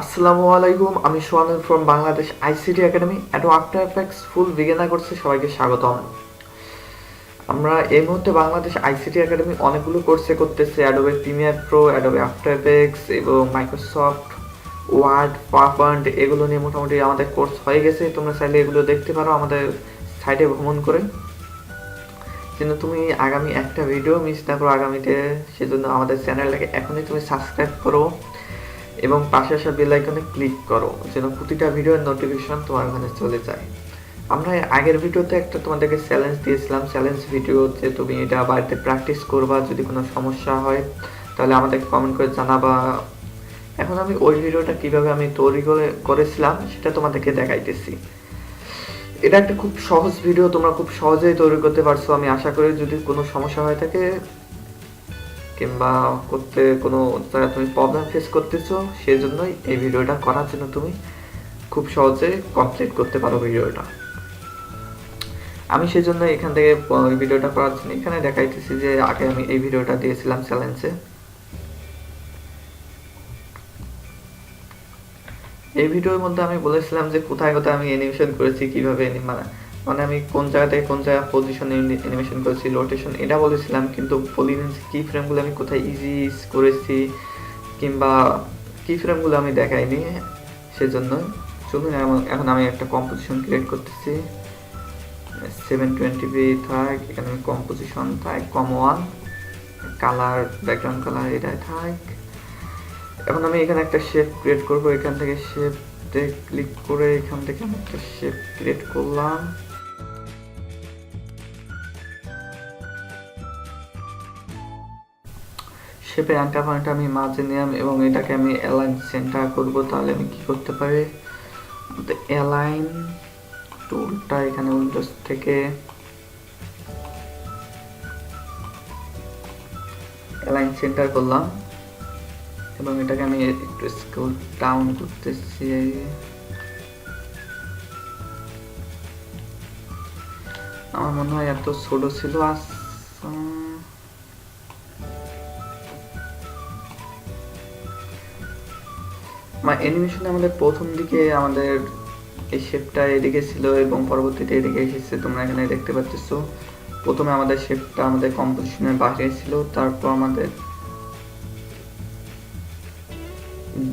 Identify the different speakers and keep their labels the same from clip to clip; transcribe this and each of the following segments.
Speaker 1: আসসালামু আলাইকুম, আমি Sohanur from Bangladesh ICT academy ado after effects full beginner কোর্সে সবাইকে স্বাগতম। আমরা এই মুহূর্তে বাংলাদেশ আইসিটি একাডেমি অনেকগুলো কোর্সে করতেছি, Adobe Premiere Pro, Adobe after effects এবং মাইক্রোসফট ওয়ার্ড, পাওয়ারপয়েন্ট এগুলো নিয়ে মোটামুটি আমাদের কোর্স হয়ে গেছে। তোমরা চাইলে এগুলো দেখতে পারো আমাদের সাইটে ভ্রমণ করে। কিন্তু তুমি আগামী একটা ভিডিও মিস না করো আগামীতে, সেজন্য আমাদের চ্যানেলটাকে এখনই তুমি সাবস্ক্রাইব করো এবং পাশে আসা বেল আইকনে ক্লিক করো যেন প্রতিটা ভিডিওর নোটিফিকেশন তোমার ওখানে চলে যায়। আমরা আগের ভিডিওতে একটা তোমাদেরকে চ্যালেঞ্জ দিয়েছিলাম, চ্যালেঞ্জ ভিডিও, যে তুমি এটা বাড়িতে প্র্যাকটিস করবা, যদি কোনো সমস্যা হয় তাহলে আমাদেরকে কমেন্ট করে জানাবা। এখন আমি ওই ভিডিওটা কিভাবে আমি তৈরি করেছিলাম সেটা তোমাদেরকে দেখাইতেছি। এটা একটা খুব সহজ ভিডিও, তোমরা খুব সহজেই তৈরি করতে পারছো আমি আশা করি। যদি কোনো সমস্যা হয়ে থাকে কিংবা করতে কোনো জায়গায় তুমি প্রবলেম ফেস করতেছো, সেই জন্যই এই ভিডিওটা করার জন্য তুমি খুব সহজে কমপ্লিট করতে পারো ভিডিওটা। আমি সেই জন্য এখান থেকে ভিডিওটা করার জন্য এখানে দেখাইতেছি যে আগে আমি এই ভিডিওটা দিয়েছিলাম চ্যালেঞ্জে। এই ভিডিওর মধ্যে আমি বলেছিলাম যে কোথায় কোথায় আমি অ্যানিমেশন করেছি, কিভাবে মানে আমি কোন জায়গা থেকে কোন জায়গা পজিশনে অ্যানিমেশন করেছি, রোটেশন এটা বলেছিলাম, কিন্তু বলিনি যে কি ফ্রেমগুলো আমি কোথায় ইউজ করেছি কিংবা কি ফ্রেমগুলো আমি দেখাইনি। সেজন্য চলুন এখন আমি একটা কম্পোজিশন ক্রিয়েট করতেছি। 720p থাক, এখানে আমি কম্পোজিশন থাক কম1, কালার ব্যাকগ্রাউন্ড কালার এটাই থাক। এখন আমি এখানে একটা শেপ ক্রিয়েট করব, এখান থেকে শেপতে ক্লিক করে এখান থেকে আমি একটা শেপ ক্রিয়েট করলাম। শেপের অ্যাঙ্কার পয়েন্টটা আমি মাঝে নিলাম এবং এটাকে আমি অ্যালাইন সেন্টার করব। তাহলে আমি কি করতে পারি, অ্যালাইন টুলটা এখানে উইন্ডোজ থেকে অ্যালাইন সেন্টার করলাম এবং এটাকে আমি একটু স্কেল ডাউন করতেছি। আমার মনে হয় এত ছোট ছিল। অ্যানিমেশনে আমাদের প্রথম দিকে আমাদের এই শেপটা এদিকে ছিল এবং পরবর্তীতে এদিকে এসেছে। তোমরা এখানে দেখতে পাচ্ছ প্রথমে আমাদের শেপটা আমাদের কম্পোজিশনের বাইরে ছিল, তারপর আমাদের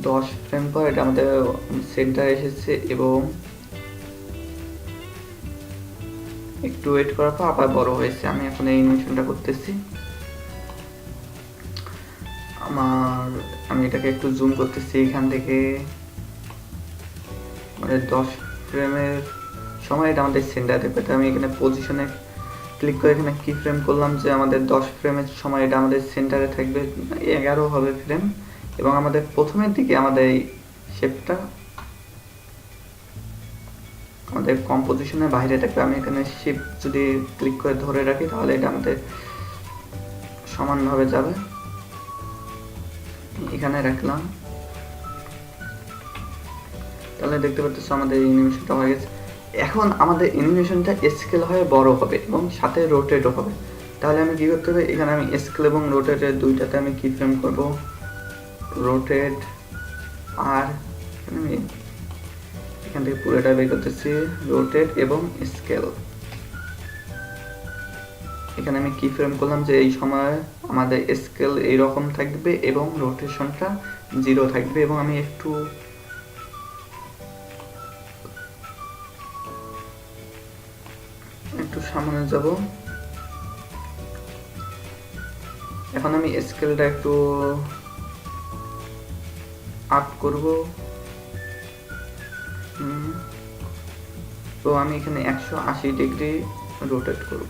Speaker 1: 10 ফ্রেম পর এটা আমাদের সেন্টার এসেছে এবং একটু ওয়েট করার পর আবার বড় হয়েছে। আমি এখন এই অ্যানিমেশনটা করতেছি। আমি এটাকে একটু জুম করতেছি এখান থেকে। আমাদের 10 ফ্রেমের সময় এটা আমাদের সেন্টার দেখবে। তো আমি এখানে পজিশনে ক্লিক করে এখানে কি ফ্রেম করলাম যে আমাদের 10 ফ্রেমের সময় এটা আমাদের সেন্টারে থাকবে, 11 হবে ফ্রেম এবং আমাদের প্রথমের দিকে আমাদের এই শেপটা আমাদের কম্পোজিশনের বাইরে থাকবে। আমি এখানে শিফট যদি ক্লিক করে ধরে রাখি তাহলে এটা আমাদের সমানভাবে যাবে। এখানে রাখলাম, তাহলে দেখতে পাচ্ছ আমাদের অ্যানিমেশনটা হয়ে গেছে। এখন আমাদের অ্যানিমেশনটা স্কেল হয়ে বড় হবে এবং সাথে রোটেটও হবে। তাহলে আমি কি করতে হবে, এখানে আমি স্কেল এবং রোটেটের দুইটাতে আমি কি ফ্রেম করব, রোটেট। আর আমি এখান থেকে পুরোটা বের করতেছি, রোটেট এবং স্কেল। এখানে আমি কি ফ্রেম করলাম যে এই সময় আমাদের স্কেল এইরকম থাকবে এবং রোটেশনটা 0 থাকবে এবং আমি একটু সামনে যাব। এখন আমি স্কেলটা একটু আপ করব। তো আমি এখানে 180 ডিগ্রি রোটেট করব।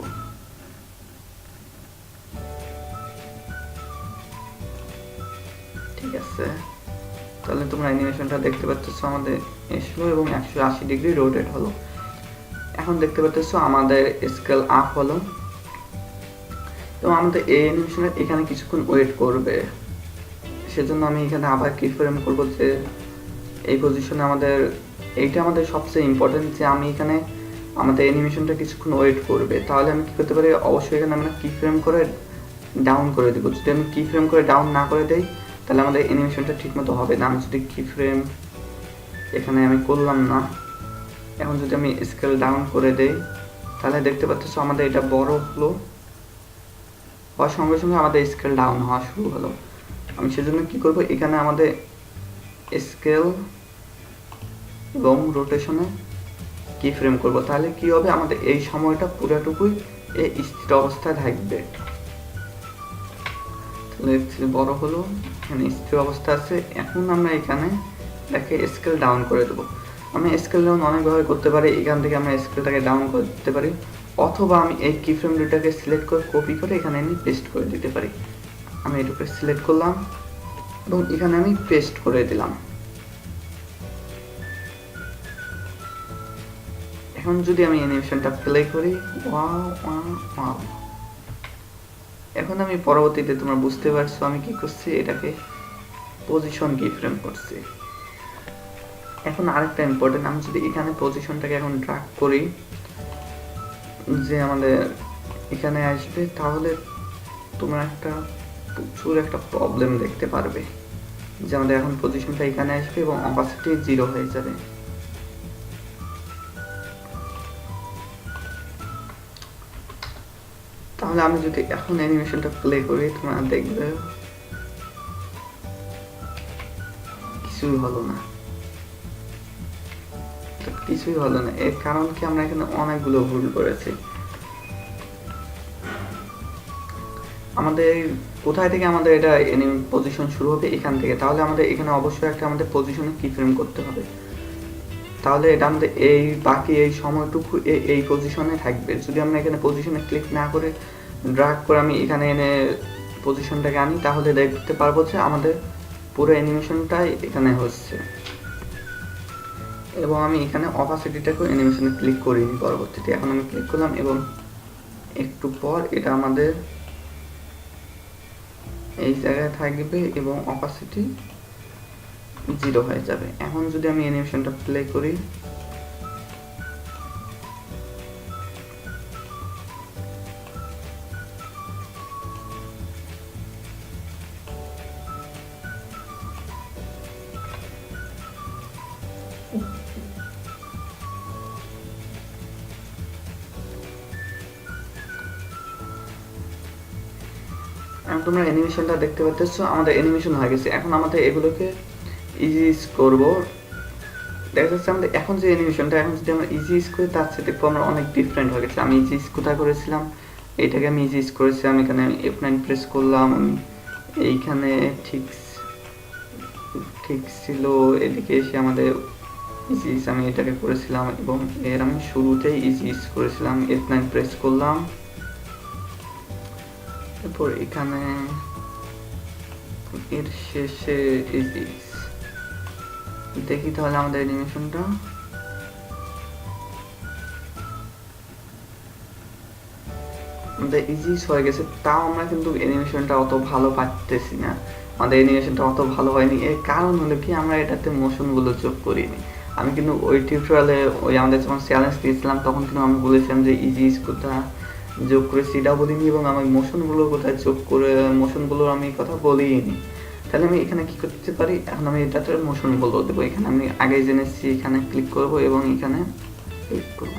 Speaker 1: ঠিক আছে, তাহলে তোমরা অ্যানিমেশনটা দেখতে পাচ্ছ আমাদের এসলো এবং 180 ডিগ্রি রোটেট হলো। এখন দেখতে পাচ্ছ আমাদের স্কেল আপ হলো এবং আমাদের এই অ্যানিমেশনে এখানে কিছুক্ষণ ওয়েট করবে। সেজন্য আমি এখানে আবার কি ফ্রেম করব যে এই পজিশনে আমাদের এইটা আমাদের সবচেয়ে ইম্পর্টেন্ট, যে আমি এখানে আমাদের অ্যানিমেশনটা কিছুক্ষণ ওয়েট করবে। তাহলে আমি কি করতে পারি, অবশ্যই এখানে আমরা কি ফ্রেম করে ডাউন করে দেবো। যদি আমি কি ফ্রেম করে ডাউন না করে দেই তাহলে আমাদের অ্যানিমেশনটা ঠিকমতো হবে না। আমি যদি কি ফ্রেম এখানে আমি করলাম না, এখন যদি আমি স্কেল ডাউন করে দেই তাহলে দেখতে পাচ্ছ আমাদের এটা বড় হলো, হওয়ার সঙ্গে সঙ্গে আমাদের স্কেল ডাউন হওয়া শুরু হলো। আমি সেজন্য কি করব, এখানে আমাদের স্কেল এবং রোটেশনে কি ফ্রেম করব, তাহলে কি হবে আমাদের এই সময়টা পুরোটুকুই এই স্থির অবস্থায় থাকবে। তাহলে বড় হলো, এখানে স্থির অবস্থা আছে। এখন আমরা এখানে দেখে স্কেল ডাউন করে দেবো। আমি স্কেল ডাউন অনেকভাবে করতে পারি, এখান থেকে আমরা স্কেলটাকে ডাউন করতে পারি, অথবা আমি এই কি ফ্রেম দুটাকে সিলেক্ট করে কপি করে এখানে আমি পেস্ট করে দিতে পারি। আমি এটাকে সিলেক্ট করলাম এবং এখানে আমি পেস্ট করে দিলাম। এখন যদি আমি অ্যানিমেশনটা প্লে করি, ওয়াও ওয়াও ওয়াও, এখন আমি পরবর্তীতে তোমরা বুঝতে পারছো আমি কি করছি, এটাকে পজিশন কি ফ্রেম করছি। এখন আরেকটা ইম্পর্টেন্ট, আমি যদি এখানে পজিশনটাকে এখন ড্র্যাগ করি যে আমাদের এখানে আসবে, তাহলে তোমরা প্রচুর একটা প্রবলেম দেখতে পারবে যে আমাদের এখন পজিশনটা এখানে আসবে এবং অপাসিটি 0 হয়ে যাবে। তাহলে আমি যদি এখন অ্যানিমেশনটা প্লে করি, তোমরা দেখবে কিছুই হলো না, কিছুই হলো না। এর কারণ কি, আমরা এখানে অনেকগুলো ভুল করেছি। আমাদের কোথায় থেকে আমাদের এটা পজিশন শুরু হবে, এখান থেকে। তাহলে আমাদের এখানে অবশ্যই একটা আমাদের পজিশনে কি ফ্রেম করতে হবে, তাহলে এটা আমাদের এই বাকি এই সময়টুকু এই পজিশনে থাকবে। যদি আমরা এখানে পজিশনে ক্লিক না করে ড্র্যাগ করে আমি এখানে এনে পজিশনটাকে আনি, তাহলে দেখতে পারবো যে আমাদের পুরো অ্যানিমেশনটাই এখানে হচ্ছে। এবং আমি এখানে অপাসিটিটাকে অ্যানিমেশনে ক্লিক করিনি পরবর্তীতে, এখন আমি ক্লিক করলাম এবং একটু পর এটা আমাদের এই জায়গায় থাকবে এবং অপাসিটি 0 হয়ে যাবে। এখন যদি আমি অ্যানিমেশনটা প্লে করি, তোমরা অ্যানিমেশনটা দেখতে পাচ্ছ, আমাদের অ্যানিমেশন হয়ে গেছে। এখন আমাদের এগুলোকে ইজি করব। দেখা যাচ্ছে আমাদের এখন যে অ্যানিমেশনটা, এখন যদি আমরা ইজি করি তার সাথে দেখবো আমরা অনেক ডিফারেন্ট হয়ে গেছে। আমি ইজি কোথায় করেছিলাম, এইটাকে আমি ইজি করেছিলাম, এখানে আমি F9 প্রেস করলাম, আমি এইখানে ঠিক ছিল, এদিকে এসে আমাদের ইজি আমি এটাকে করেছিলাম এবং এর আমি শুরুতেই ইজি করেছিলাম, F9 প্রেস করলাম, এরপর এখানে এর শেষে ইজি দেখি। তাহলে আমাদের অ্যানিমেশনটা আমাদের ইজি হয়ে গেছে, তাও আমরা কিন্তু অ্যানিমেশনটা অত ভালো পাচ্তেছি না। আমাদের অ্যানিমেশনটা অত ভালো হয়নি, এর কারণ হলো কি, আমরা এটাতে মোশনগুলো যোগ করিনি। আমি কিন্তু ওই টিউটোরিয়ালে ওই আমাদের যখন চ্যালেঞ্জ দিয়েছিলাম তখন কিন্তু আমি বলেছিলাম যে ইজি কোথায় যোগ করেছি এটা বলিনি, এবং আমি মোশনগুলো কোথায় যোগ করে মোশনগুলোর আমি কথা বলিনি। তাহলে আমি এখানে কি করতে পারি, এখন আমি এটাতে মোশন বলবো দেবো। এখানে আমি আগেই জেনেছি, এখানে ক্লিক করব এবং এখানে ক্লিক করব।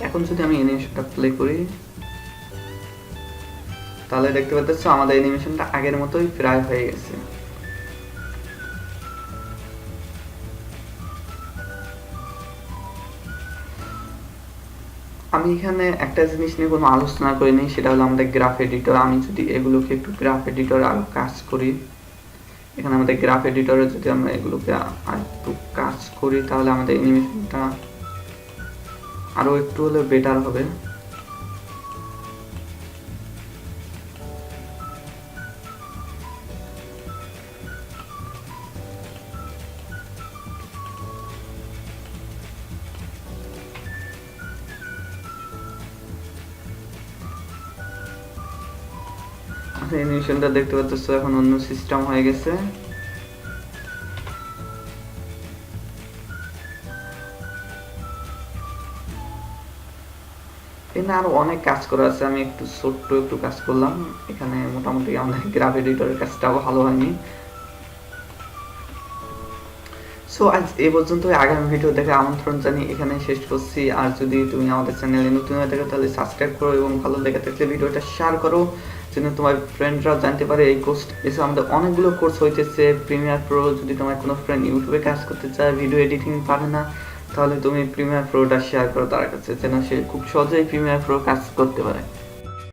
Speaker 1: এখন যদি আমি অ্যানিমেশনটা প্লে করি, তাহলে দেখতে পাচ্ছ আমাদের অ্যানিমেশনটা আগের মতোই প্রায় হয়ে গেছে। আমি এখানে একটা জিনিস নিয়ে কোনো আলোচনা করিনি, সেটা হলো আমাদের গ্রাফ এডিটর। আমি যদি এগুলোকে একটু গ্রাফ এডিটর আরো কাজ করি, এখানে আমাদের গ্রাফ এডিটরে যদি আমরা এগুলোকে আর একটু কাজ করি, তাহলে আমাদের অ্যানিমেশনটা আরো একটু হলে বেটার হবে। অ্যানিমেশনটা দেখতে পাচ্ছ এখন অন্য সিস্টেম হয়ে গেছে। এখানে আরো অনেক কাজ করা আছে, আমি একটু ছোট্ট একটু কাজ করলাম এখানে। মোটামুটি আমাদের গ্রাফ এডিটরের কাজটাও ভালো হয়নি। সো আজ এই পর্যন্ত, আগামী ভিডিও দেখে আমন্ত্রণ জানিয়ে এখানে শেষ করছি। আর যদি তুমি আমাদের চ্যানেলে নতুন হয়ে থাকো তাহলে সাবস্ক্রাইব করো এবং ভালো লেগে থাকলে ভিডিওটা শেয়ার করো, যেন তোমার ফ্রেন্ডরাও জানতে পারে এই কোর্স। এছাড়া আমাদের অনেকগুলো কোর্স হইতেছে প্রিমিয়ার প্রো। যদি তোমার কোনো ফ্রেন্ড ইউটিউবে কাজ করতে চায়, ভিডিও এডিটিং পারে না, তাহলে তুমি প্রিমিয়ার প্রোটা শেয়ার করো তার কাছে, যেন সে খুব সহজেই প্রিমিয়ার প্রো কাজ করতে পারে।